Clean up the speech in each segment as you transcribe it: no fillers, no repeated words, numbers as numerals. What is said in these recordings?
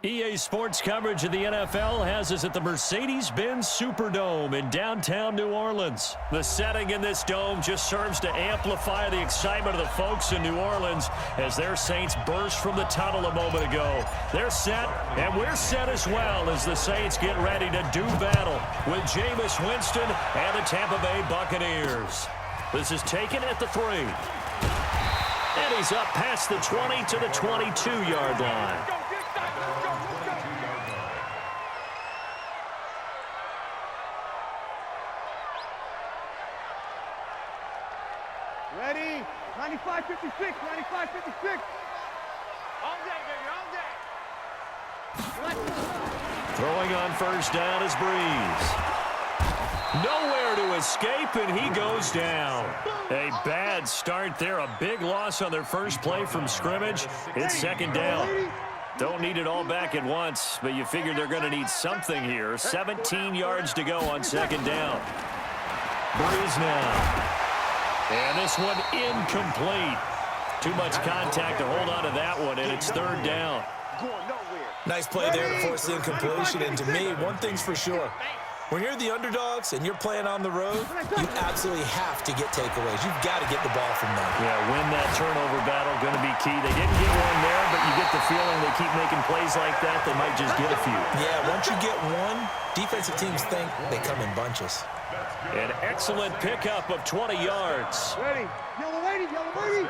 EA Sports coverage of the NFL has us at the Mercedes-Benz Superdome in downtown New Orleans. The setting in this dome just serves to amplify the excitement of the folks in New Orleans as their Saints burst from the tunnel a moment ago. They're set, and we're set as well as the Saints get ready to do battle with Jameis Winston and the Tampa Bay Buccaneers. This is taken at the 3. And he's up past the 20 to the 22-yard line. Ready? 95-56, 95-56. All day, baby, all day. Throwing on first down is Breeze. Nowhere to escape, and he goes down. A bad start there. A big loss on their first play from scrimmage. It's second down. Don't need it all back at once, but you figure they're going to need something here. 17 yards to go on second down. Breeze now. And this one incomplete. Too much contact to hold on to that one, and it's third down. Nice play there to force the incompletion, and to me, one thing's for sure. When you're the underdogs and you're playing on the road, you absolutely have to get takeaways. You've got to get the ball from them. Yeah, win that turnover battle, going to be key. They didn't get one there, but you get the feeling they keep making plays like that, they might just get a few. Yeah, once you get one, defensive teams think they come in bunches. An excellent pickup of 20 yards. Ready? Yellow lady, yellow lady.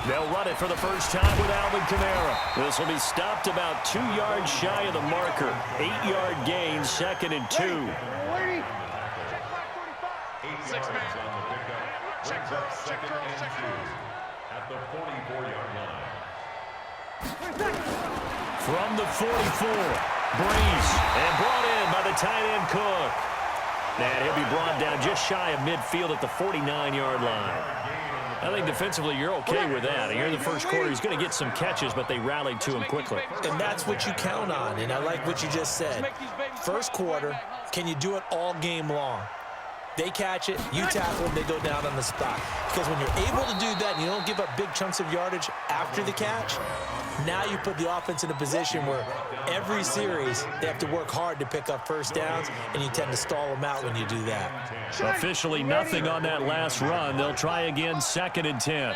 They'll run it for the first time with Alvin Kamara. This will be stopped about 2 yards shy of the marker. 8-yard gain, second and 2. Lady. Check on the pickup. Brings up second and 2 at the 44-yard line. From the 44, Breeze, and brought in by the tight end Cook. And he'll be brought down just shy of midfield at the 49-yard line. I think defensively you're okay with that. Here in the first quarter, he's going to get some catches, but they rallied to him quickly. And that's what you count on, and I like what you just said. First quarter, can you do it all game long? They catch it, you tackle them, they go down on the spot. Because when you're able to do that and you don't give up big chunks of yardage after the catch, now you put the offense in a position where every series they have to work hard to pick up first downs, and you tend to stall them out when you do that. Officially nothing on that last run. They'll try again, second and 10.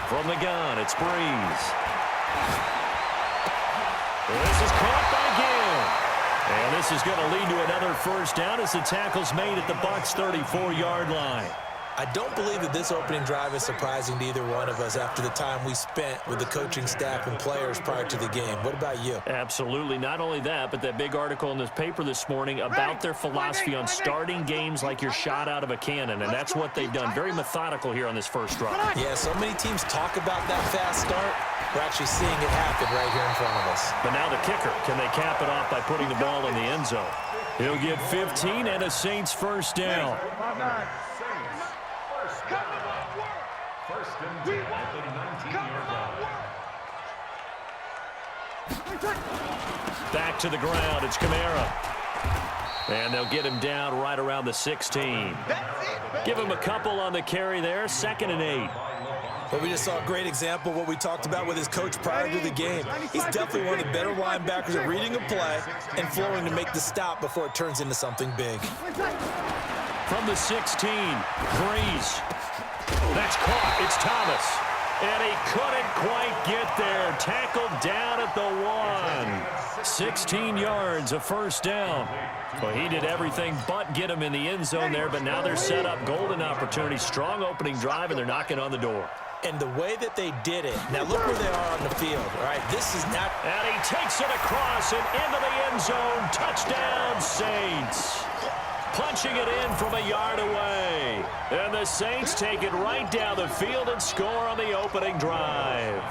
From the gun, it's Breeze. This is caught by Gill. And this is going to lead to another first down as the tackle's made at the Bucs' 34-yard line. I don't believe that this opening drive is surprising to either one of us after the time we spent with the coaching staff and players prior to the game. What about you? Absolutely. Not only that, but that big article in this paper this morning about their philosophy on starting games like you're shot out of a cannon, and that's what they've done. Very methodical here on this first drive. Yeah, so many teams talk about that fast start. We're actually seeing it happen right here in front of us. But now the kicker, can they cap it off by putting the ball in the end zone? He'll get 15 and a Saints first down. First and 10 at the 19-yard line. Back to the ground, it's Kamara. And they'll get him down right around the 16. Give him a couple on the carry there, second and 8. Well, we just saw a great example of what we talked about with his coach prior to the game. He's definitely one of the better linebackers at reading a play and flowing to make the stop before it turns into something big. From the 16, Breeze. That's caught. It's Thomas. And he couldn't quite get there. Tackled down at the 1. 16 yards, a first down. Well, he did everything but get him in the end zone there, but now they're set up. Golden opportunity, strong opening drive, and they're knocking on the door. And the way that they did it, now look where they are on the field, all right? This is not... And he takes it across and into the end zone. Touchdown, Saints. Punching it in from a yard away. And the Saints take it right down the field and score on the opening drive.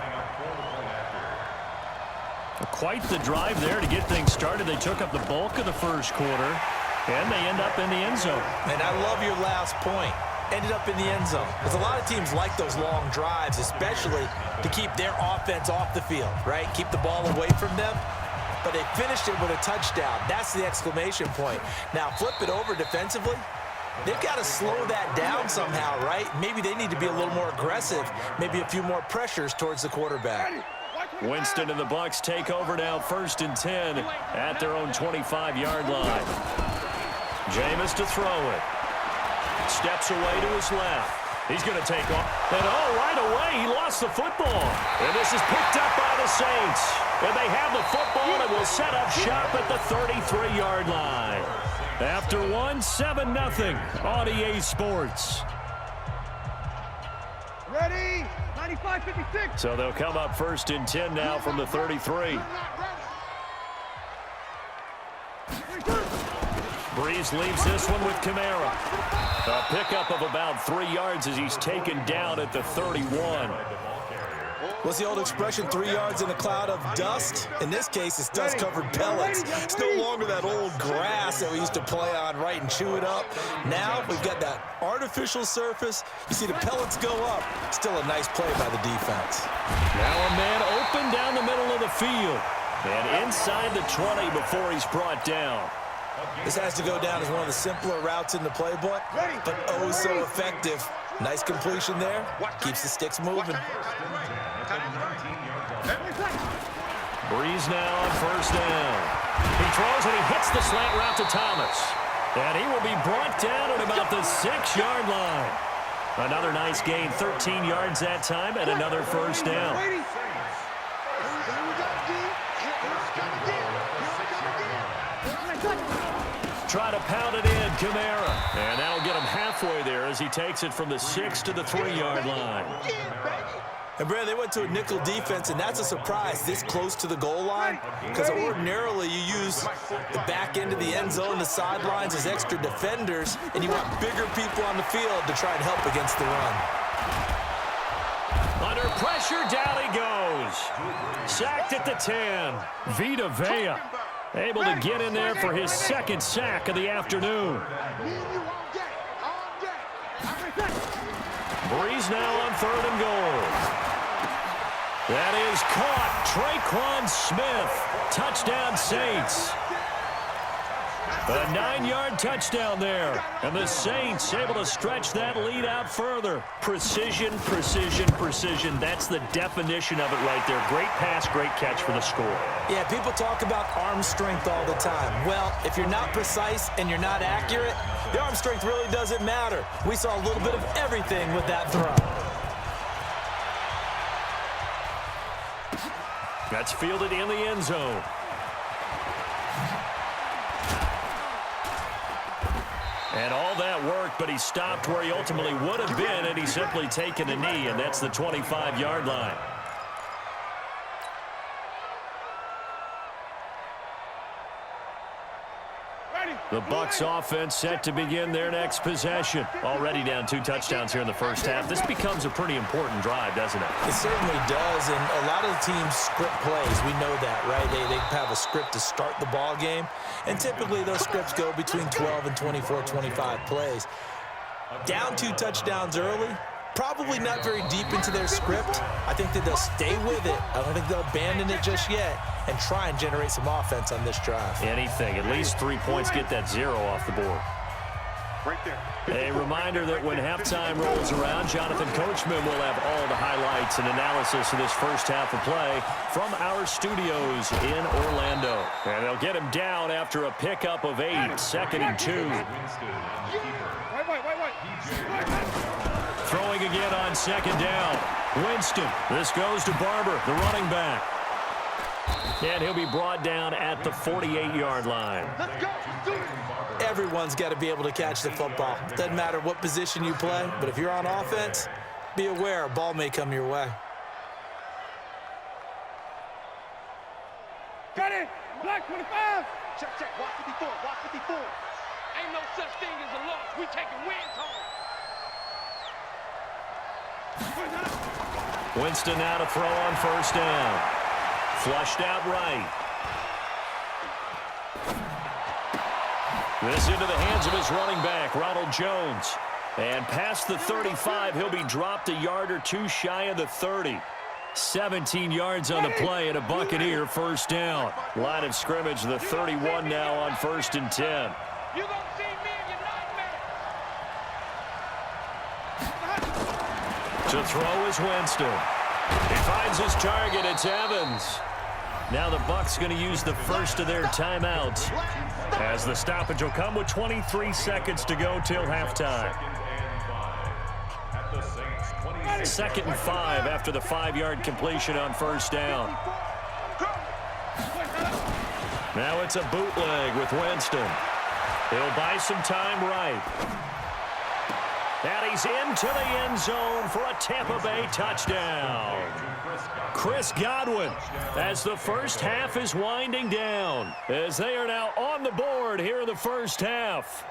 Quite the drive there to get things started. They took up the bulk of the first quarter, and they end up in the end zone. And I love your last point. Ended up in the end zone. Because a lot of teams like those long drives, especially to keep their offense off the field, right? Keep the ball away from them. But they finished it with a touchdown. That's the exclamation point. Now, flip it over defensively. They've got to slow that down somehow, right? Maybe they need to be a little more aggressive, maybe a few more pressures towards the quarterback. Winston and the Bucs take over now, 1st and 10 at their own 25-yard line. Jameis to throw it. Steps away to his left. He's going to take off. And right away, he lost the football. And this is picked up by the Saints. And they have the football and will set up shop at the 33-yard line. After one, 7-0 on EA Sports. Ready? 95-56. So they'll come up 1st and 10 now from the 33. Breeze leaves this one with Kamara. A pickup of about 3 yards as he's taken down at the 31. What's the old expression, 3 yards in a cloud of dust? In this case, it's dust-covered pellets. It's no longer that old grass that we used to play on, right, and chew it up. Now we've got that artificial surface. You see the pellets go up. Still a nice play by the defense. Now a man open down the middle of the field. And inside the 20 before he's brought down. This has to go down as one of the simpler routes in the playbook, but oh so effective. Nice completion there. Keeps the sticks moving. Breeze now on 1st down. He throws and he hits the slant route to Thomas. And he will be brought down at about the 6-yard line. Another nice gain, 13 yards that time, and another 1st down. Try to pound it in, Kamara. And that'll get him halfway there as he takes it from the 6 to the 3-yard line. And, Brad, they went to a nickel defense, and that's a surprise this close to the goal line, because ordinarily you use the back end of the end zone, the sidelines as extra defenders, and you want bigger people on the field to try and help against the run. Under pressure, down he goes. Sacked at the 10. Vita Vea able to get in there for his 2nd sack of the afternoon. Breeze now on 3rd and goal. That is caught. Traquan Smith. Touchdown, Saints. A 9-yard touchdown there. And the Saints able to stretch that lead out further. Precision, precision, precision. That's the definition of it right there. Great pass, great catch for the score. Yeah, people talk about arm strength all the time. Well, if you're not precise and you're not accurate, the arm strength really doesn't matter. We saw a little bit of everything with that throw. That's fielded in the end zone. And all that worked, but he stopped where he ultimately would have been, and he's simply taken a knee, and that's the 25-yard line. The Bucs offense set to begin their next possession. Already down 2 touchdowns here in the first half. This becomes a pretty important drive, doesn't it? It certainly does, and a lot of the teams script plays. We know that, right? They have a script to start the ball game, and typically those scripts go between 12 and 24, 25 plays. Down 2 touchdowns early, probably not very deep into their script. I think that they'll stay with it. I don't think they'll abandon it just yet and try and generate some offense on this drive. Anything. At least 3 points, get that 0 off the board. Right there. A reminder that when halftime rolls around, Jonathan Coachman will have all the highlights and analysis of this first half of play from our studios in Orlando. And they'll get him down after a pickup of 8, 2nd and 2. Wait. Throwing again on 2nd down. Winston. This goes to Barber, the running back. And he'll be brought down at the 48-yard line. Let's go. Do it. Everyone's got to be able to catch the football. Doesn't matter what position you play, but if you're on offense, be aware a ball may come your way. Got it. Black 25. Check. Watch 54. Watch 54. Ain't no such thing as a loss. We taking wins home. Winston now to throw on 1st down. Flushed out right. This into the hands of his running back, Ronald Jones. And past the 35, he'll be dropped a yard or 2 shy of the 30. 17 yards on the play and a Buccaneer 1st down. Line of scrimmage, the 31 now on 1st and 10. You gonna see me in your nightmare. To throw is Winston. He finds his target. It's Evans. Now the Bucs going to use the first of their timeouts, as the stoppage will come with 23 seconds to go till halftime. Second and 5 after the 5-yard completion on first down. Now it's a bootleg with Winston. He'll buy some time right. And he's into the end zone for a Tampa Bay touchdown. Chris Godwin, as the first half is winding down, as they are now on the board here in the first half.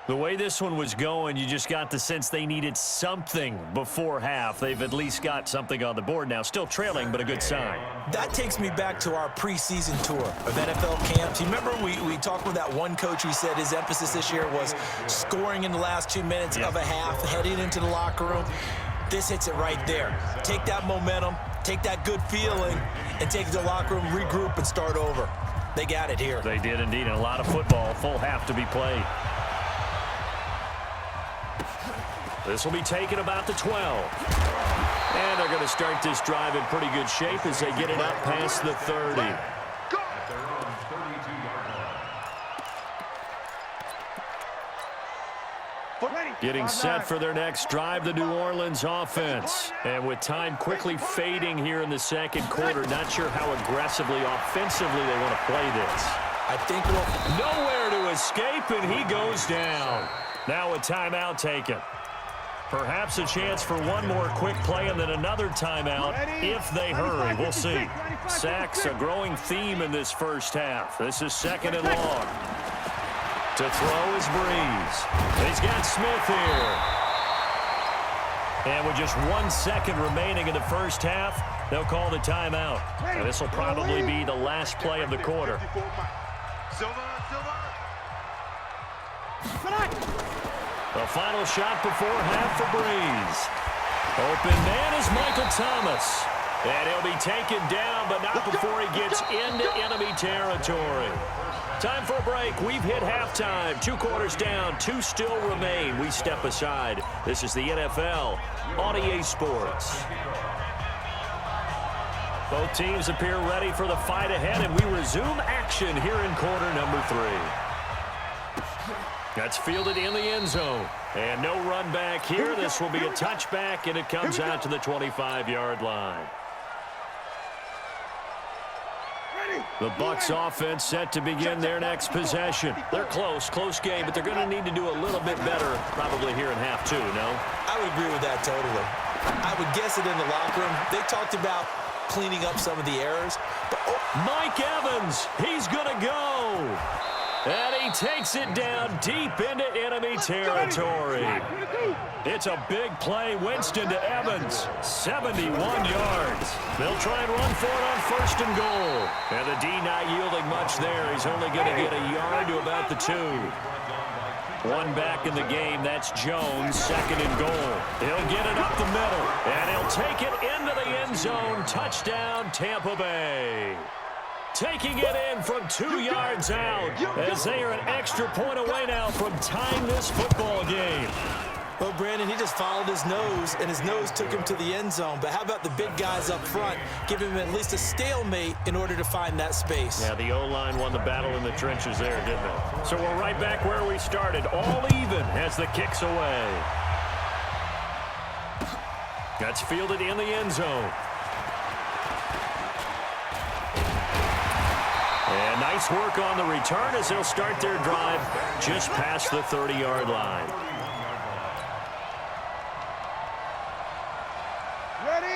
The way this one was going, you just got the sense they needed something before half. They've at least got something on the board now. Still trailing, but a good sign. That takes me back to our preseason tour of NFL camps. You remember we talked with that one coach who said his emphasis this year was scoring in the last 2 minutes of a half, heading into the locker room. This hits it right there. Take that momentum, take that good feeling, and take it to the locker room, regroup, and start over. They got it here. They did indeed, and a lot of football, full half to be played. This will be taken about the 12. And they're going to start this drive in pretty good shape as they get it up past the 30. Getting set for their next drive, the New Orleans offense. And with time quickly fading here in the second quarter, not sure how aggressively, offensively they want to play this. I think nowhere to escape, and he goes down. Now a timeout taken. Perhaps a chance for one more quick play and then another timeout if they hurry. We'll see. Sacks, a growing theme in this first half. This is second and long. To throw is Breeze. He's got Smith here. And with just 1 second remaining in the first half, they'll call the timeout. And this will probably be the last play of the quarter. The final shot before half for Breeze. Open man is Michael Thomas. And he'll be taken down, but not before he gets into enemy territory. Time for a break. We've hit halftime. 2 quarters down, 2 still remain. We step aside. This is the NFL on EA Sports. Both teams appear ready for the fight ahead, and we resume action here in quarter number 3. That's fielded in the end zone. And no run back here. This will be a touchback, and it comes out to the 25-yard line. The Bucs offense set to begin their next possession. They're close game, but they're going to need to do a little bit better probably here in half 2, no? I would agree with that totally. I would guess it in the locker room. They talked about cleaning up some of the errors. But, Mike Evans, he's going to go. And he takes it down deep into enemy territory. It's a big play. Winston to Evans. 71 yards. They'll try and run for it on first and goal. And the D not yielding much there. He's only going to get a yard to about the 2. One back in the game. That's Jones. Second and goal. He'll get it up the middle. And he'll take it into the end zone. Touchdown, Tampa Bay. Taking it in from 2 yards out as they are an extra point away now from tying this football game. Well, Brandon, he just followed his nose, and his nose took him to the end zone. But how about the big guys up front? Give him at least a stalemate in order to find that space. Yeah, the O-line won the battle in the trenches there, didn't it? So we're right back where we started, all even as the kick's away. That's fielded in the end zone. And nice work on the return as they'll start their drive just past the 30-yard line.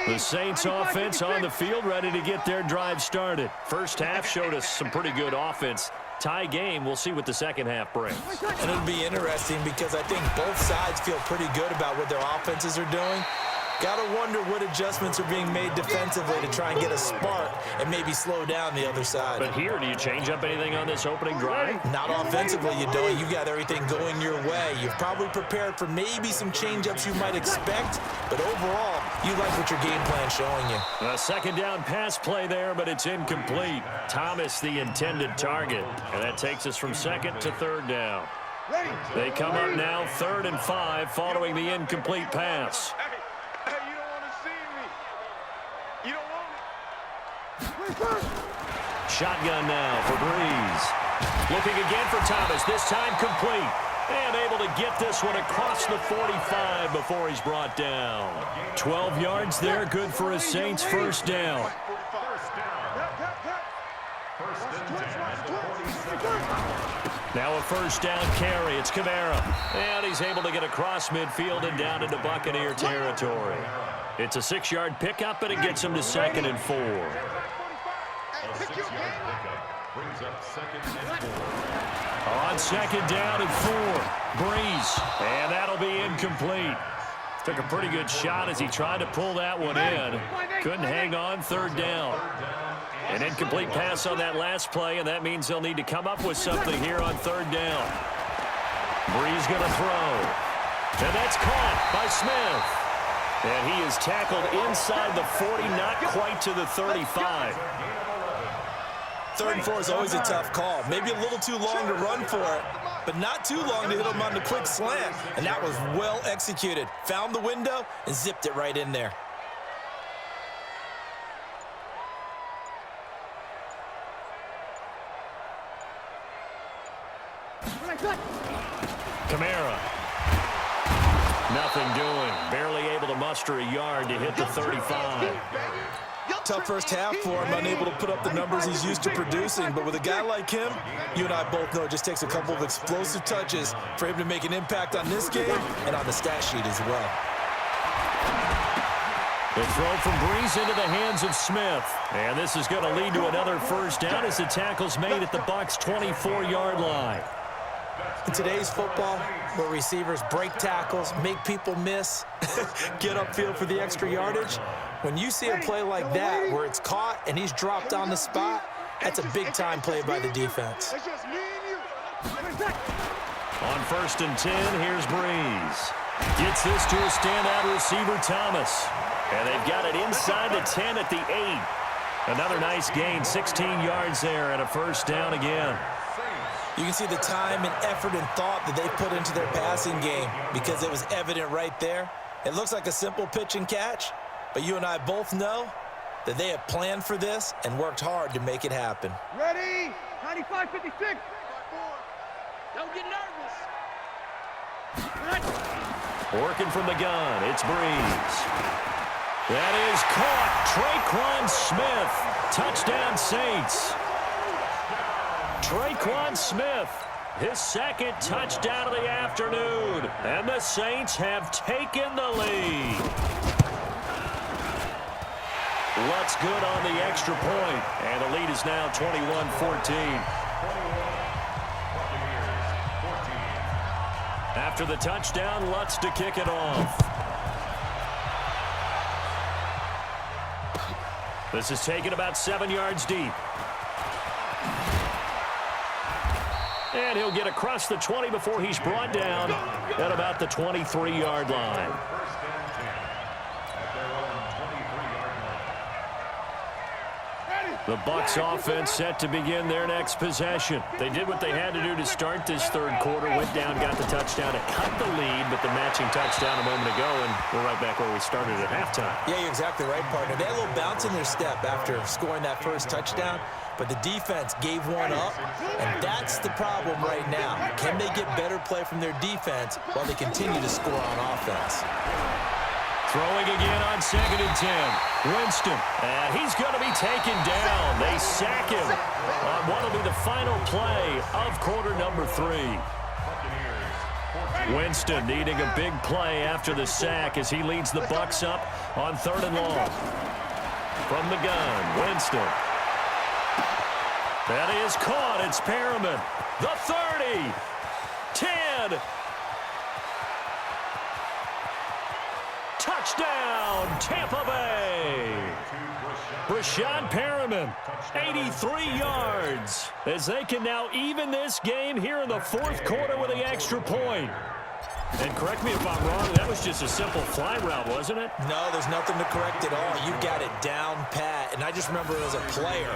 The Saints offense on the field ready to get their drive started. First half showed us some pretty good offense. Tie game, we'll see what the second half brings. And it'll be interesting because I think both sides feel pretty good about what their offenses are doing. Gotta wonder what adjustments are being made defensively to try and get a spark and maybe slow down the other side. But here, do you change up anything on this opening drive? Not offensively, you don't. You got everything going your way. You've probably prepared for maybe some change-ups you might expect, but overall, you like what your game plan's showing you. A second down pass play there, but it's incomplete. Thomas, the intended target, and that takes us from second to third down. They come up now 3rd and 5 following the incomplete pass. Hey, you Shotgun now for Breeze. Looking again for Thomas, this time complete. And able to get this one across the 45 before he's brought down. 12 yards there, good for a Saints first down. Now a first down carry. It's Kamara. And he's able to get across midfield and down into Buccaneer territory. It's a 6-yard pickup, and it gets him to 2nd and 4. A 6-yard pickup brings up 2nd and 4. On 2nd down and 4. Breeze. And that'll be incomplete. Took a pretty good shot as he tried to pull that one in. Couldn't hang on, 3rd down. An incomplete pass on that last play, and that means they'll need to come up with something here on 3rd down. Breeze going to throw. And that's caught by Smith. And he is tackled inside the 40, not quite to the 35. 3rd and 4 is always a tough call. Maybe a little too long to run for it, but not too long to hit him on the quick slant. And that was well executed. Found the window and zipped it right in there. Kamara. Nothing doing. Barely able to muster a yard to hit the 35. Tough first half for him, unable to put up the numbers he's used to producing. But with a guy like him, you and I both know it just takes a couple of explosive touches for him to make an impact on this game and on the stat sheet as well. The throw from Breeze into the hands of Smith. And this is going to lead to another first down as the tackle's made at the Bucs' 24-yard line. In today's football, where receivers break tackles, make people miss, get upfield for the extra yardage, when you see a play like that where it's caught and he's dropped on the spot, that's a big-time play by the defense. On 1st and 10, here's Breeze. Gets this to a standout receiver, Thomas. And they've got it inside the 10 at the 8. Another nice gain, 16 yards there and a first down again. You can see the time and effort and thought that they put into their passing game because it was evident right there. It looks like a simple pitch and catch, but you and I both know that they have planned for this and worked hard to make it happen. Ready? 95-56. Don't get nervous. Working from the gun, it's Breeze. That is caught. Traquan Smith. Touchdown, Saints. Traquan Smith, his 2nd touchdown of the afternoon. And the Saints have taken the lead. Lutz good on the extra point. And the lead is now 21-14. After the touchdown, Lutz to kick it off. This is taken about 7 yards deep. And he'll get across the 20 before he's brought down at about the 23-yard line. The Bucs offense set to begin their next possession. They did what they had to do to start this 3rd quarter. Went down, got the touchdown to cut the lead, but the matching touchdown a moment ago, and we're right back where we started at halftime. Yeah, you're exactly right, partner. They had a little bounce in their step after scoring that first touchdown, but the defense gave one up, and that's the problem right now. Can they get better play from their defense while they continue to score on offense? Throwing again on 2nd and 10. Winston, and he's going to be taken down. They sack him on what will be the final play of quarter number 3. Winston needing a big play after the sack as he leads the Bucs up on 3rd and long. From the gun, Winston. That is caught. It's Perriman. The 30. 10. Touchdown, Tampa Bay. Brashad Perriman, 83 yards, as they can now even this game here in the 4th quarter with the extra point. And correct me if I'm wrong, that was just a simple fly route, wasn't it? No, there's nothing to correct at all. You got it down pat. And I just remember as a player,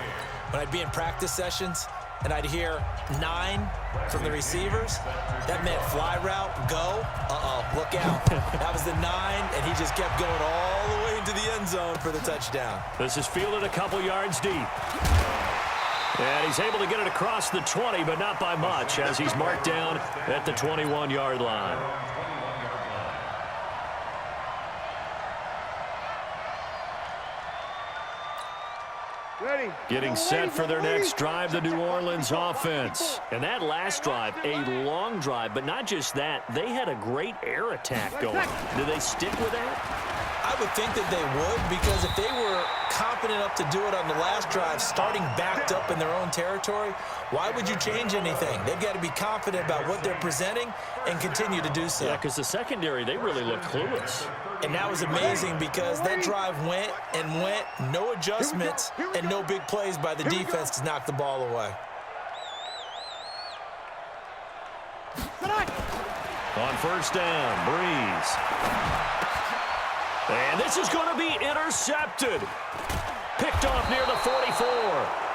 when I'd be in practice sessions, and I'd hear 9 from the receivers, that meant fly route, go, look look out. That was the 9, and he just kept going all the way into the end zone for the touchdown. This is fielded a couple yards deep. And he's able to get it across the 20, but not by much, as he's marked down at the 21-yard line. Ready. Getting set for their next drive, the New Orleans offense. And that last drive, a long drive, but not just that. They had a great air attack going. Do they stick with that? I would think that they would, because if they were confident enough to do it on the last drive, starting backed up in their own territory, why would you change anything? They've got to be confident about what they're presenting and continue to do so. Yeah, because the secondary, they really look clueless. And that was amazing because that drive went and went, no adjustments, and no big plays by the defense to knock the ball away. On first down, Breeze. And this is going to be intercepted. Picked off near the 44.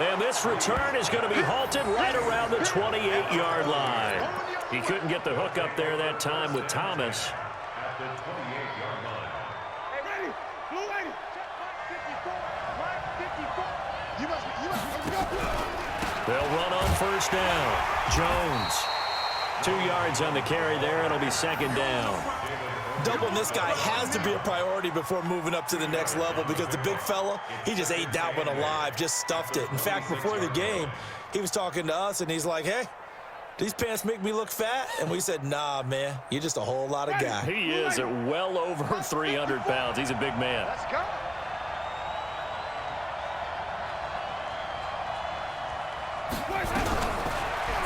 And this return is going to be halted right around the 28-yard line. He couldn't get the hook up there that time with Thomas. At the 28-yard line. Hey, ready. Blue lady. They'll run on first down. Jones. 2 yards on the carry there. It'll be second down. Doubling this guy has to be a priority before moving up to the next level, because the big fella, he just ate that one alive, just stuffed it. In fact, before the game, he was talking to us, and he's like, hey, these pants make me look fat? And we said, nah, man, you're just a whole lot of guy. He is at well over 300 pounds. He's a big man. Let's go.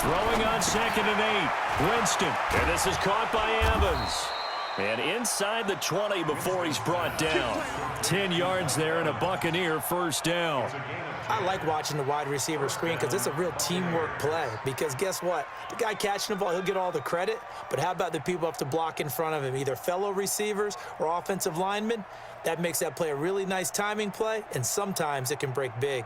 Throwing on 2nd and 8. Winston. And this is caught by Evans. And inside the 20 before he's brought down. 10 yards there and a Buccaneer first down. I like watching the wide receiver screen because it's a real teamwork play. Because guess what? The guy catching the ball, he'll get all the credit. But how about the people up to block in front of him, either fellow receivers or offensive linemen? That makes that play a really nice timing play, and sometimes it can break big.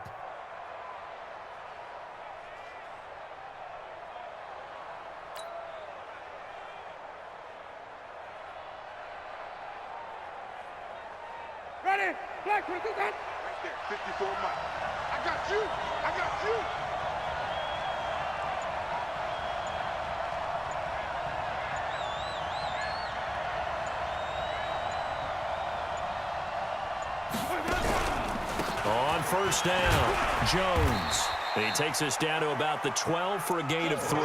Ready. Black, right there, 54 Mike. I got you. I got you. On first down, Jones. And he takes us down to about the 12 for a gain of 3.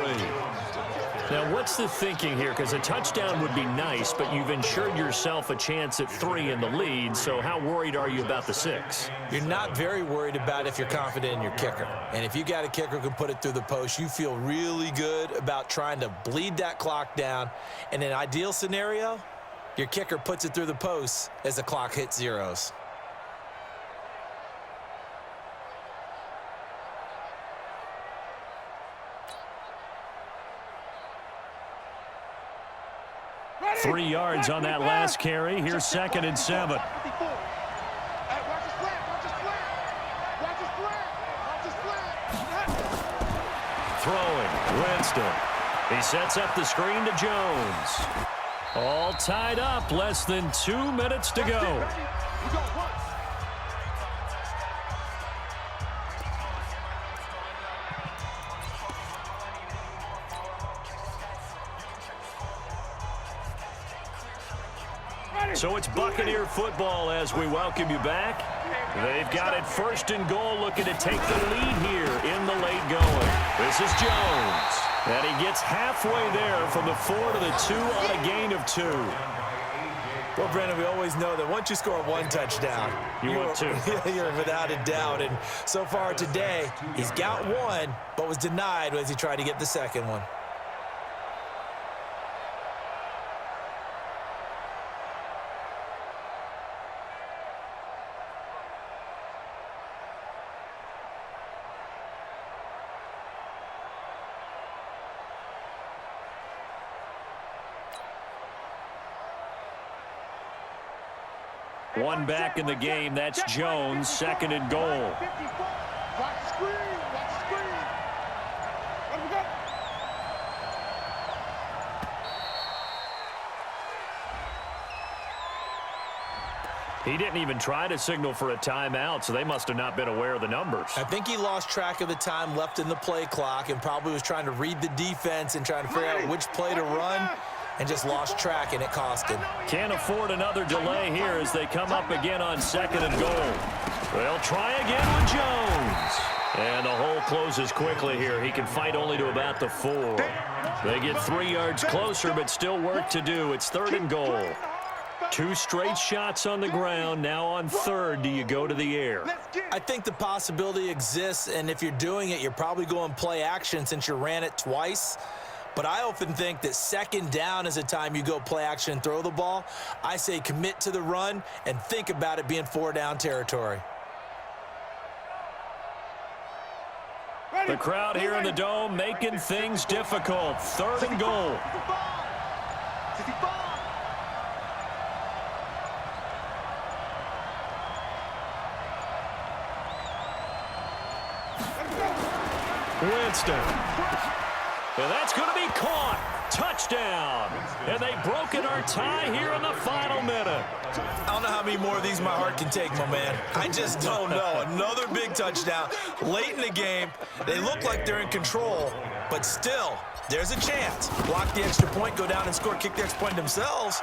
Now, what's the thinking here? Because a touchdown would be nice, but you've ensured yourself a chance at 3 in the lead, so how worried are you about the 6? You're not very worried about if you're confident in your kicker. And if you got a kicker who can put it through the post, you feel really good about trying to bleed that clock down. In an ideal scenario, your kicker puts it through the post as the clock hits zeros. Ready. 3 yards on that last carry. Here's 2nd and 7. Throwing, Winston. He sets up the screen to Jones. All tied up, less than 2 minutes to go. So it's Buccaneer football as we welcome you back. They've got it 1st and goal, looking to take the lead here in the late going. This is Jones. And he gets halfway there from the 4 to the 2 on a gain of 2. Well, Brandon, we always know that once you score 1 touchdown, You want 2. You're without a doubt. And so far today, he's got 1, but was denied as he tried to get the 2nd one. One back in the game. That's Jones, 2nd and goal. Watch the screen. Watch the screen. Let me go. He didn't even try to signal for a timeout, so they must have not been aware of the numbers. I think he lost track of the time left in the play clock and probably was trying to read the defense and trying to figure out which play to run and just lost track, and it cost him. Can't afford another delay here as they come up again on 2nd and goal. They'll try again with Jones. And the hole closes quickly here. He can fight only to about the 4. They get 3 yards closer, but still work to do. It's 3rd and goal. 2 straight shots on the ground. Now on 3rd, do you go to the air? I think the possibility exists, and if you're doing it, you're probably going play action since you ran it twice. But I often think that 2nd down is a time you go play action and throw the ball. I say commit to the run and think about it being 4 down territory. The crowd here in the Dome making things difficult. 3rd and goal. Winston. And that's going to be caught. Touchdown. And they've broken our tie here in the final minute. I don't know how many more of these my heart can take, my man. I just don't know. Another big touchdown late in the game. They look like they're in control, but still, there's a chance. Block the extra point, go down and score, kick the extra point themselves.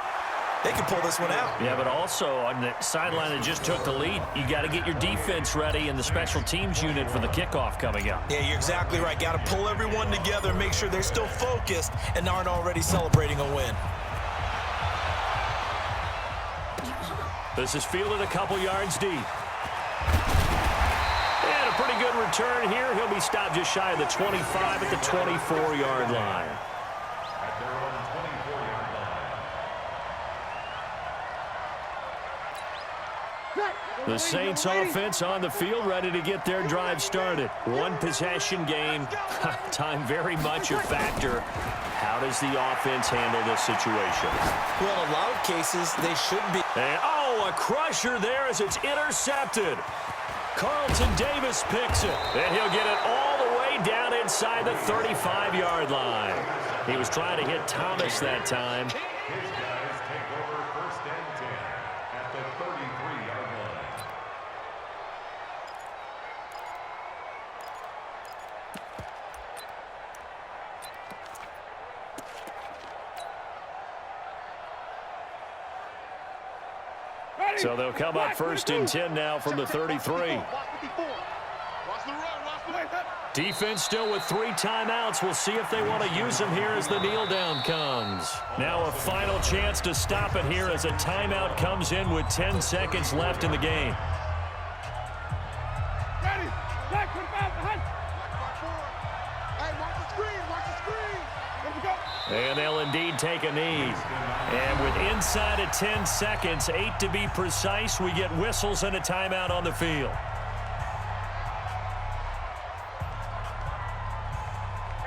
They can pull this one out. Yeah, but also on the sideline that just took the lead, you got to get your defense ready and the special teams unit for the kickoff coming up. Yeah, you're exactly right. Got to pull everyone together and make sure they're still focused and aren't already celebrating a win. This is fielded a couple yards deep. And a pretty good return here. He'll be stopped just shy of the 25 at the 24-yard line. At their own 24-yard line. The Saints offense on the field, ready to get their drive started. 1 possession game. Time very much a factor. How does the offense handle this situation? Well, in a lot of cases, they should be. And, a crusher there as it's intercepted. Carlton Davis picks it. And he'll get it all the way down inside the 35-yard line. He was trying to hit Thomas that time. His guys take over 1st and 10 at the 33-yard line. So they'll come up 1st and 10 now from the 33. Defense still with 3 timeouts. We'll see if they want to use them here as the kneel down comes. Now a final chance to stop it here as a timeout comes in with 10 seconds left in the game. And they'll indeed take a knee. And with inside of 10 seconds, 8 to be precise, we get whistles and a timeout on the field.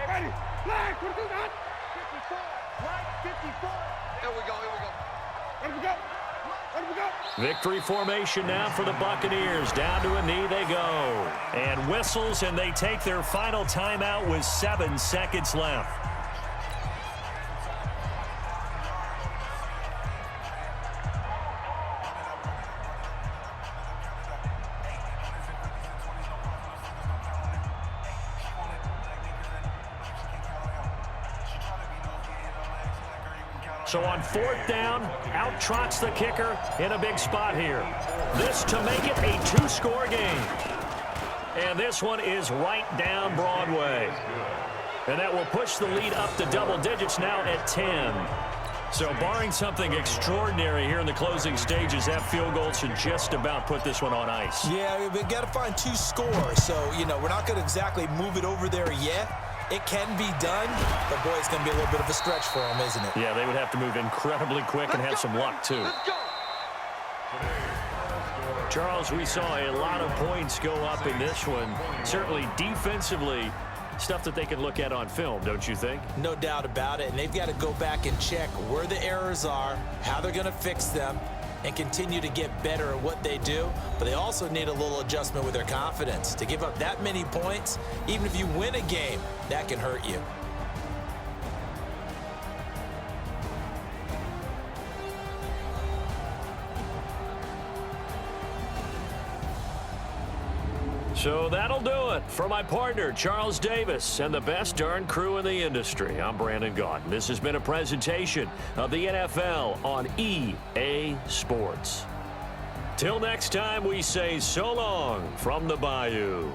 Ready? Flag, what do that? 54, flag 54. Here we go, here we go. Let we go. Let we go. Victory formation now for the Buccaneers. Down to a knee they go. And whistles, and they take their final timeout with 7 seconds left. So on 4th down, out trots the kicker in a big spot here. This to make it a 2-score game. And this one is right down Broadway. And that will push the lead up to double digits now at 10. So barring something extraordinary here in the closing stages, that field goal should just about put this one on ice. Yeah, we've got to find 2 scores. So, we're not going to exactly move it over there yet. It can be done, but boy, it's going to be a little bit of a stretch for them, isn't it? Yeah, they would have to move incredibly quick and have some luck, too. Charles, we saw a lot of points go up in this one. Certainly defensively, stuff that they can look at on film, don't you think? No doubt about it, and they've got to go back and check where the errors are, how they're going to fix them, and continue to get better at what they do. But they also need a little adjustment with their confidence. To give up that many points, even if you win a game, that can hurt you. So that'll do it. For my partner, Charles Davis, and the best darn crew in the industry, I'm Brandon Gaudin. This has been a presentation of the NFL on EA Sports. Till next time, we say so long from the Bayou.